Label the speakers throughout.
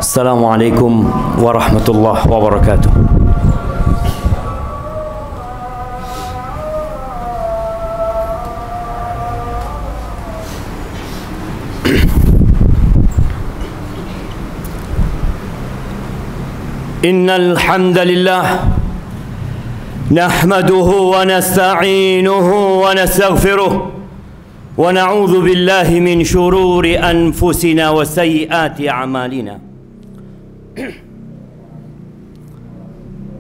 Speaker 1: Assalamualaikum warahmatullahi wabarakatuh. Innal hamdalillah nahmaduhu wa nasta'inuhu wa nastaghfiruh wa na'udzu billahi min shururi anfusina wa sayyiati a'malina.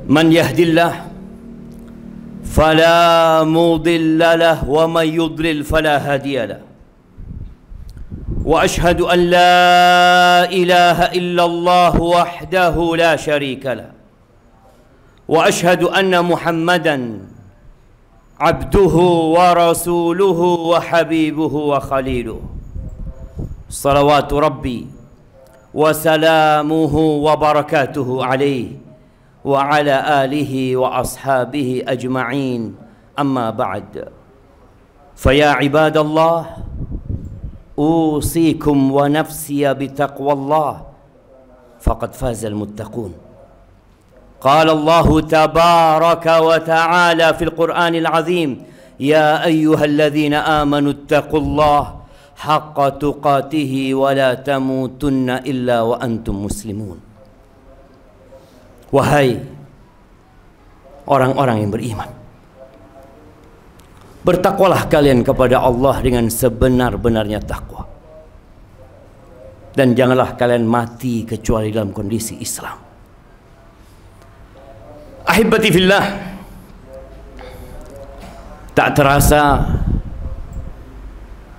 Speaker 1: Man yahdillah fala mudilla lahu wa man yudlil fala hadiya lahu. وأشهد أن لا إله إلا الله وحده لا شريك له وأشهد أن محمدا عبده ورسوله وحبيبه وخليله صلوات ربي وسلامه وبركاته عليه وعلى آله وأصحابه أجمعين أما بعد فيا عباد الله أوصيكم ونفسي بتقوى الله فقد فاز المتقون. قال الله تبارك وتعالى في القرآن العظيم يا أيها الذين آمنوا اتقوا الله حق تقاته ولا تموتن إلا وأنتم مسلمون. Wahai orang-orang yang beriman, bertakwalah kalian kepada Allah dengan sebenar-benarnya takwa. Dan janganlah kalian mati kecuali dalam kondisi Islam. Ahibati fillah, tak terasa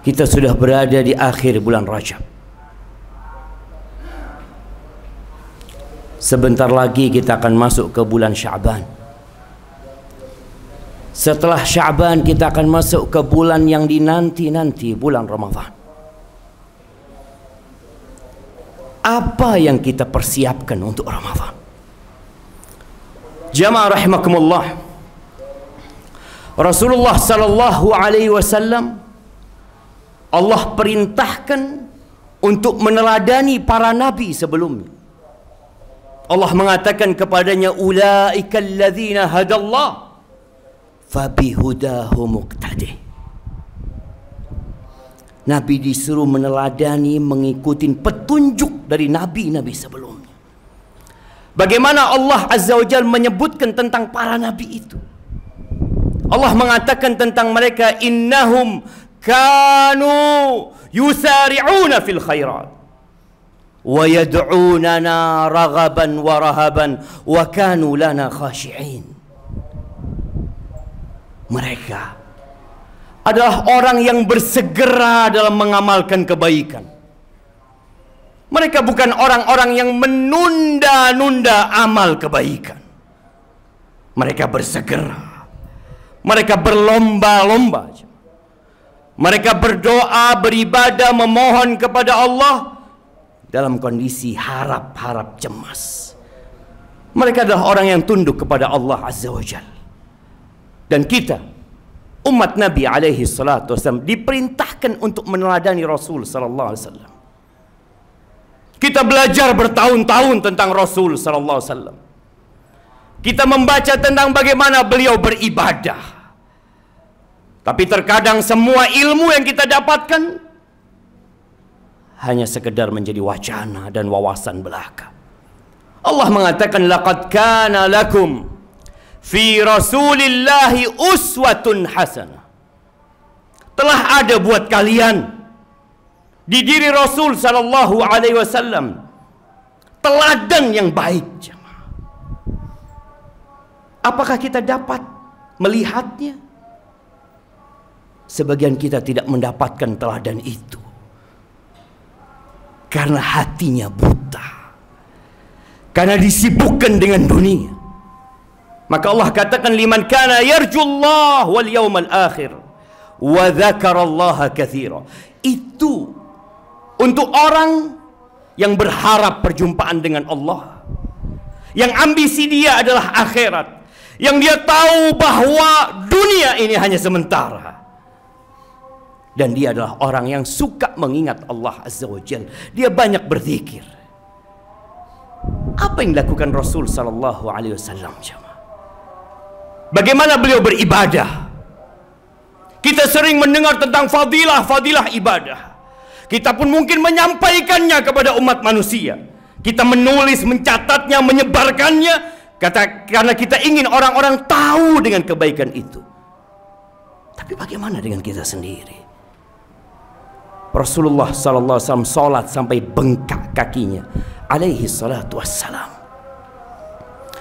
Speaker 1: kita sudah berada di akhir bulan Rajab. Sebentar lagi kita akan masuk ke bulan Sya'ban. Setelah Sya'ban kita akan masuk ke bulan yang dinanti-nanti, bulan Ramadan. Apa yang kita persiapkan untuk Ramadan? Jamaah rahimakumullah, Rasulullah sallallahu alaihi wasallam Allah perintahkan untuk meneladani para nabi sebelumnya. Allah mengatakan kepadanya, ulaikal ladzina hadallah fabihudahu muqtadih. Nabi disuruh meneladani, mengikuti petunjuk dari nabi-nabi sebelumnya. Bagaimana Allah Azza wa Jalla menyebutkan tentang para nabi itu? Allah mengatakan tentang mereka, innahum kanu yusari'una fil khairat wa yad'unana raghaban wa rahaban wa kanu lana khashi'in. Mereka adalah orang yang bersegera dalam mengamalkan kebaikan. Mereka bukan orang-orang yang menunda-nunda amal kebaikan. Mereka bersegera. Mereka berlomba-lomba. Mereka berdoa, beribadah, memohon kepada Allah dalam kondisi harap-harap cemas. Mereka adalah orang yang tunduk kepada Allah Azza wa Jalla. Dan kita, umat Nabi alaihi salatu wasallam, diperintahkan untuk meneladani Rasul sallallahu alaihi wasallam. Kita belajar bertahun-tahun tentang Rasul sallallahu alaihi wasallam. Kita membaca tentang bagaimana beliau beribadah. Tapi terkadang semua ilmu yang kita dapatkan hanya sekedar menjadi wacana dan wawasan belaka. Allah mengatakan, laqad kana lakum fi rasulillahi uswatun hasanah. Telah ada buat kalian di diri Rasul sallallahu alaihi wasallam teladan yang baik. Apakah kita dapat melihatnya? Sebagian kita tidak mendapatkan teladan itu karena hatinya buta, karena disibukkan dengan dunia. Maka Allah katakan, liman kana yarjullah wal yawmal akhir wa dzakarallaha katsira. Itu untuk orang yang berharap perjumpaan dengan Allah, yang ambisi dia adalah akhirat, yang dia tahu bahwa dunia ini hanya sementara, dan dia adalah orang yang suka mengingat Allah Azza wa Jalla. Dia banyak berzikir, Apa yang dilakukan Rasul sallallahu alaihi wasallam? Bagaimana beliau beribadah? Kita sering mendengar tentang fadilah ibadah. Kita pun mungkin menyampaikannya kepada umat manusia. Kita menulis, mencatatnya, menyebarkannya karena kita ingin orang-orang tahu dengan kebaikan itu. Tapi bagaimana dengan kita sendiri? Rasulullah sallallahu alaihi wasallam salat sampai bengkak kakinya, alaihi salatu wassalam.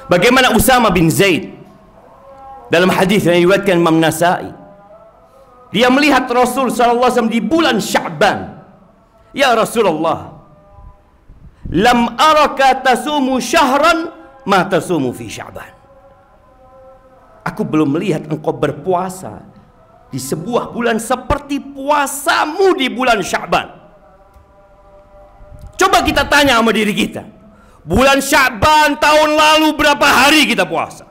Speaker 1: Bagaimana Usama bin Zaid dalam hadis yang diriwayatkan Imam Nasa'i, dia melihat Rasul sallallahu alaihi wasallam di bulan Sya'ban. Ya Rasulullah, lam araka tasumu syahran ma tasumu fi Sya'ban. Aku belum melihat engkau berpuasa di sebuah bulan seperti puasamu di bulan Sya'ban. Coba kita tanya sama diri kita, bulan Sya'ban tahun lalu berapa hari kita puasa?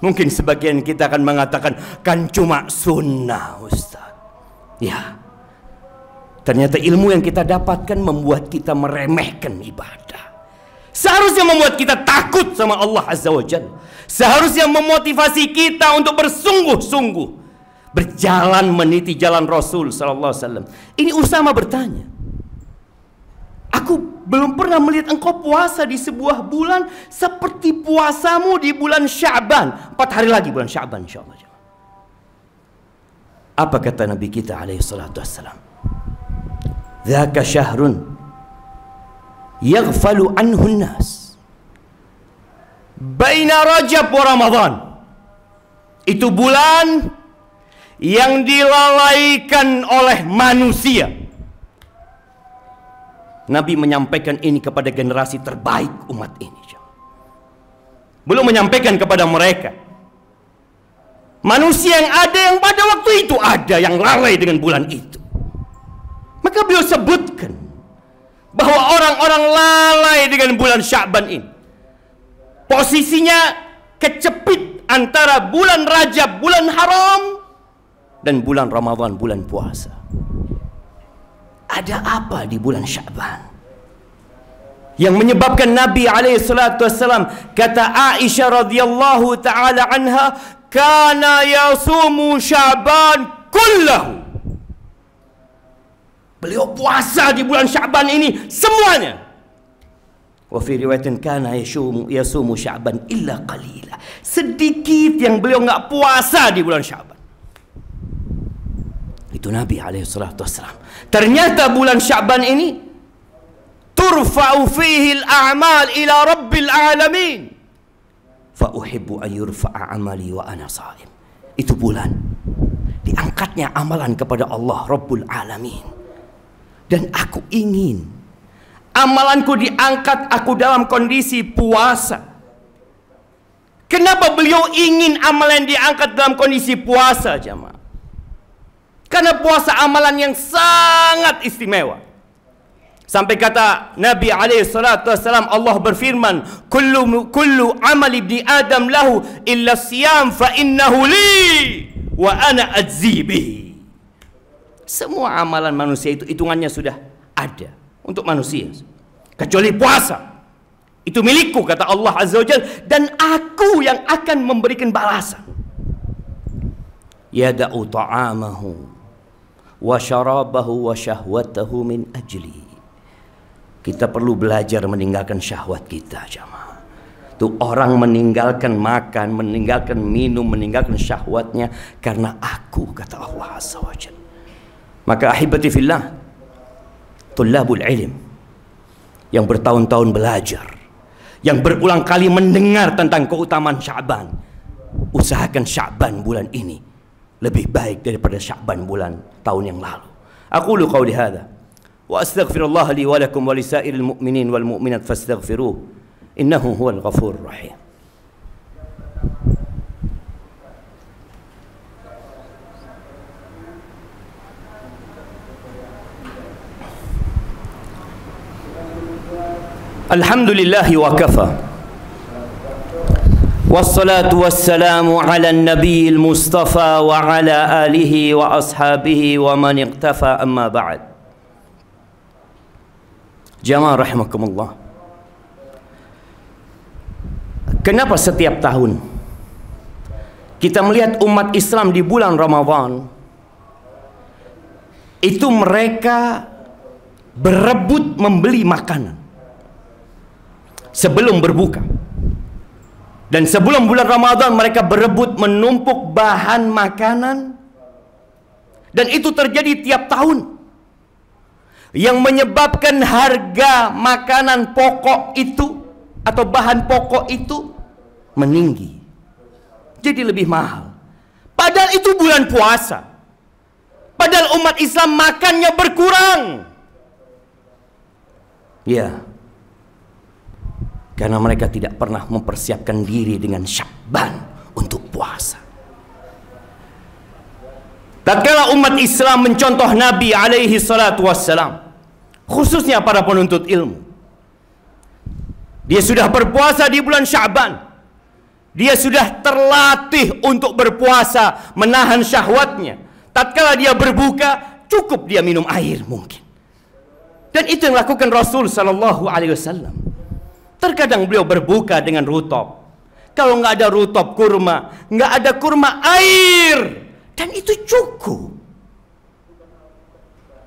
Speaker 1: Mungkin sebagian kita akan mengatakan, kan cuma sunnah Ustaz. Ya, ternyata ilmu yang kita dapatkan membuat kita meremehkan ibadah. Seharusnya membuat kita takut sama Allah Azza wa Jalla. Seharusnya memotivasi kita untuk bersungguh-sungguh berjalan meniti jalan Rasul sallallahu alaihi wasallam. Ini Usama bertanya, aku belum pernah melihat engkau puasa di sebuah bulan seperti puasamu di bulan Sya'ban. 4 hari lagi bulan Sya'ban insyaallah. Apa kata Nabi kita alaihi salatu wassalam? Dzaka syahrun yaghfalu anhu an-nas baina Rajab wa Ramadan. Itu bulan yang dilalaikan oleh manusia. Nabi menyampaikan ini kepada generasi terbaik umat ini. Belum menyampaikan kepada mereka. Manusia yang ada, yang pada waktu itu ada, yang lalai dengan bulan itu. Maka beliau sebutkan bahwa orang-orang lalai dengan bulan Sya'ban ini. Posisinya kecepit antara bulan Rajab, bulan haram, dan bulan Ramadan, bulan puasa. Ada apa di bulan Sya'ban yang menyebabkan Nabi alaihissalam, kata Aisyah radhiyallahu taala anha, kana yasumu Sya'ban kullahu. Beliau puasa di bulan Sya'ban ini semuanya. Wa fi riwayatin kana yasumu Sya'ban illa qalila. Sedikit yang beliau enggak puasa di bulan Sya'ban. Itu Nabi alaihissalam. Ternyata bulan Sya'ban ini turfa'u fihi al-a'mal ila rabbil alamin. Fa uhibbu an yurfa'a amali wa ana sha'im. Itu bulan diangkatnya amalan kepada Allah Rabbul Alamin. Dan aku ingin amalanku diangkat aku dalam kondisi puasa. Kenapa beliau ingin amalan diangkat dalam kondisi puasa, jemaah? Karena puasa amalan yang sangat istimewa. Sampai kata Nabi alaihissalam, Allah berfirman, kullu amali ibni Adam lahu illa siyam fa innahu li wa ana ajzi bihi. Semua amalan manusia itu hitungannya sudah ada untuk manusia, kecuali puasa. Itu milikku, kata Allah Azza wa Jalla, dan aku yang akan memberikan balasan. Yada'u ta'amahu wa syarabahu wa syahwatahu min ajli. Kita perlu belajar meninggalkan syahwat kita, jamaah. Tuh orang meninggalkan makan, meninggalkan minum, meninggalkan syahwatnya karena aku, kata Allah Azza wa Jalla. Maka ahibati fillah, tullabul ilm yang bertahun-tahun belajar, yang berulang kali mendengar tentang keutamaan Sya'ban, usahakan Sya'ban bulan ini lebih baik daripada Sya'ban bulan tahun yang lalu. Aqulu qawli hadza wa astaghfirullah li wa lakum wa lisairil mu'minin wal mu'minat fastaghfiruh innahu huwal ghafurur rahim. Alhamdulillahi wa kafa, wassalatu wassalamu ala nabiyil mustafa wa ala alihi wa ashabihi wa man iqtafa, amma ba'd. Jamaah rahimakumullah, Kenapa setiap tahun kita melihat umat Islam di bulan Ramadan itu mereka berebut membeli makanan sebelum berbuka, dan sebelum bulan Ramadan mereka berebut menumpuk bahan makanan, dan itu terjadi tiap tahun, yang menyebabkan harga makanan pokok itu atau bahan pokok itu meninggi, jadi lebih mahal. Padahal itu bulan puasa, padahal umat Islam makannya berkurang. Ya, karena mereka tidak pernah mempersiapkan diri dengan Sya'ban untuk puasa. Tatkala umat Islam mencontoh Nabi alaihi salatu wassalam, khususnya para penuntut ilmu, dia sudah berpuasa di bulan Sya'ban, dia sudah terlatih untuk berpuasa, menahan syahwatnya. Tatkala dia berbuka, cukup dia minum air mungkin. Dan itu yang lakukan Rasul sallallahu alaihi wasallam. Terkadang beliau berbuka dengan rutop. Kalau nggak ada rutop, kurma. Nggak ada kurma, air. Dan itu cukup.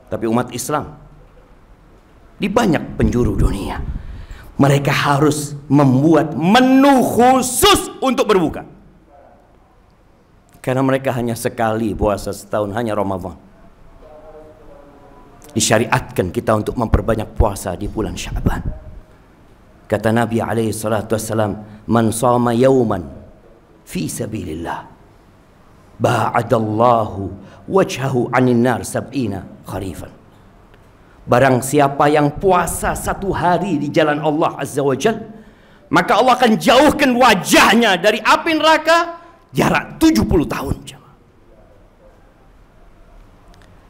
Speaker 1: Tapi umat Islam di banyak penjuru dunia, mereka harus membuat menu khusus untuk berbuka. Karena mereka hanya sekali puasa setahun, hanya Ramadan. Disyariatkan kita untuk memperbanyak puasa di bulan Sya'ban. Kata Nabi alaihi salatu wassalam, "Man shama yawman fi sabilillah, ba'adallahu wajhahu 'anil nar sab'ina kharifan." Barang siapa yang puasa satu hari di jalan Allah Azza wa Jal, maka Allah akan jauhkan wajahnya dari api neraka jarak 70 tahun.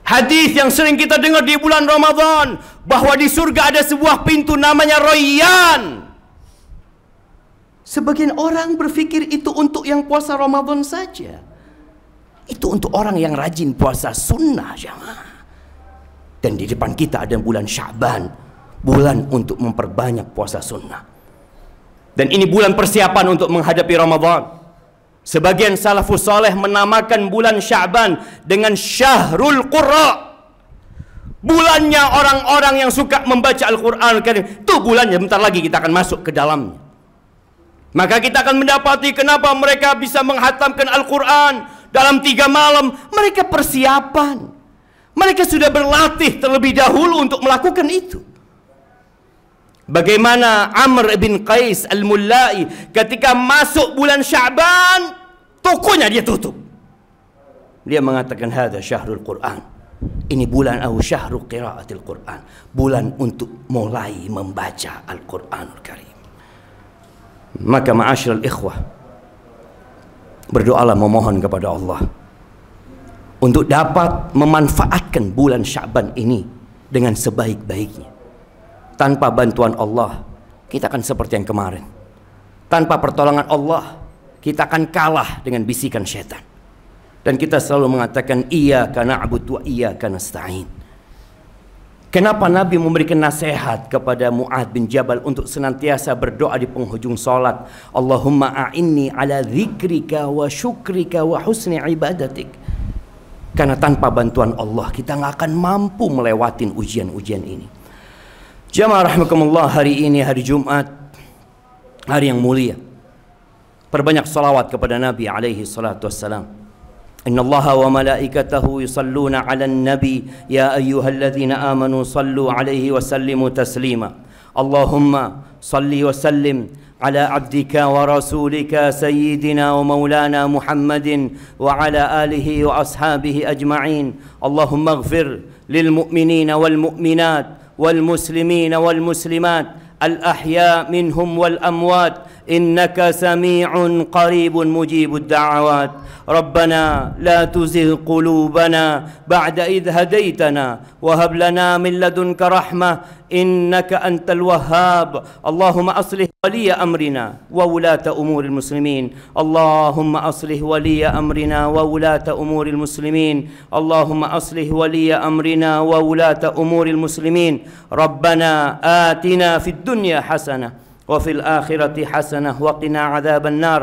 Speaker 1: Hadis yang sering kita dengar di bulan Ramadan, bahwa di surga ada sebuah pintu namanya Rayyan. Sebagian orang berpikir itu untuk yang puasa Ramadan saja. Itu untuk orang yang rajin puasa sunnah, jamaah. Dan di depan kita ada bulan Sya'ban, bulan untuk memperbanyak puasa sunnah. Dan ini bulan persiapan untuk menghadapi Ramadan. Sebagian salafus saleh menamakan bulan Sya'ban dengan Syahrul Qurra. Bulannya orang-orang yang suka membaca Al-Quran Karim. Itu bulannya, bentar lagi kita akan masuk ke dalamnya. Maka kita akan mendapati kenapa mereka bisa menghatamkan Al-Quran dalam 3 malam. Mereka persiapan. Mereka sudah berlatih terlebih dahulu untuk melakukan itu. Bagaimana Amr bin Qais al-Mullai ketika masuk bulan Sya'ban, tokonya dia tutup. Dia mengatakan, "Hadza syahrul Qur'an." Ini bulan syahrul qiraatil Qur'an, bulan untuk mulai membaca Al-Qur'anul Karim. Maka ma'asyiral ikhwah, berdoalah, memohon kepada Allah untuk dapat memanfaatkan bulan Sya'ban ini dengan sebaik-baiknya. Tanpa bantuan Allah, kita akan seperti yang kemarin. Tanpa pertolongan Allah, kita akan kalah dengan bisikan syaitan. Dan kita selalu mengatakan, iyyaka na'budu wa iyyaka nasta'in. Kenapa Nabi memberikan nasihat kepada Mu'adz bin Jabal untuk senantiasa berdoa di penghujung salat, Allahumma a'inni ala dzikrika wa syukrika wa husni ibadatik. Karena tanpa bantuan Allah kita nggak akan mampu melewatin ujian-ujian ini. Jamaah rahimakumullah, hari ini hari Jumat, hari yang mulia. Perbanyak salawat kepada Nabi alaihi salatu wassalam. Inna Allaha wa malaikatahu yusalluna 'alan nabi ya ayyuhalladzina amanu sallu 'alaihi wa sallimu taslima. Allahumma salli wa sallim على عبدك ورسولك سيدنا ومولانا محمد وعلى آله وأصحابه أجمعين. اللهم اغفر للمؤمنين والمؤمنات والمسلمين والمسلمات الأحياء منهم والأموات إنك سميع قريب مجيب الدعوات. ربنا لا تزغ قلوبنا بعد إذ هديتنا وهب لنا من لدنك رحمة إنك أنت الوهاب. اللهم أصلح ولي أمرنا وولاة أمور المسلمين. اللهم أصلح ولي أمرنا وولاة أمور المسلمين. اللهم أصلح ولي أمرنا وولاة أمور المسلمين. ربنا آتنا في الدنيا حسنة wa fil akhirati hasanah wa qina adzaban nar.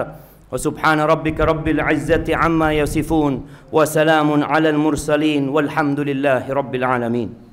Speaker 1: Wa subhana rabbika rabbil izzati amma yasifun wa salamun alal mursalin walhamdulillahi rabbil alamin.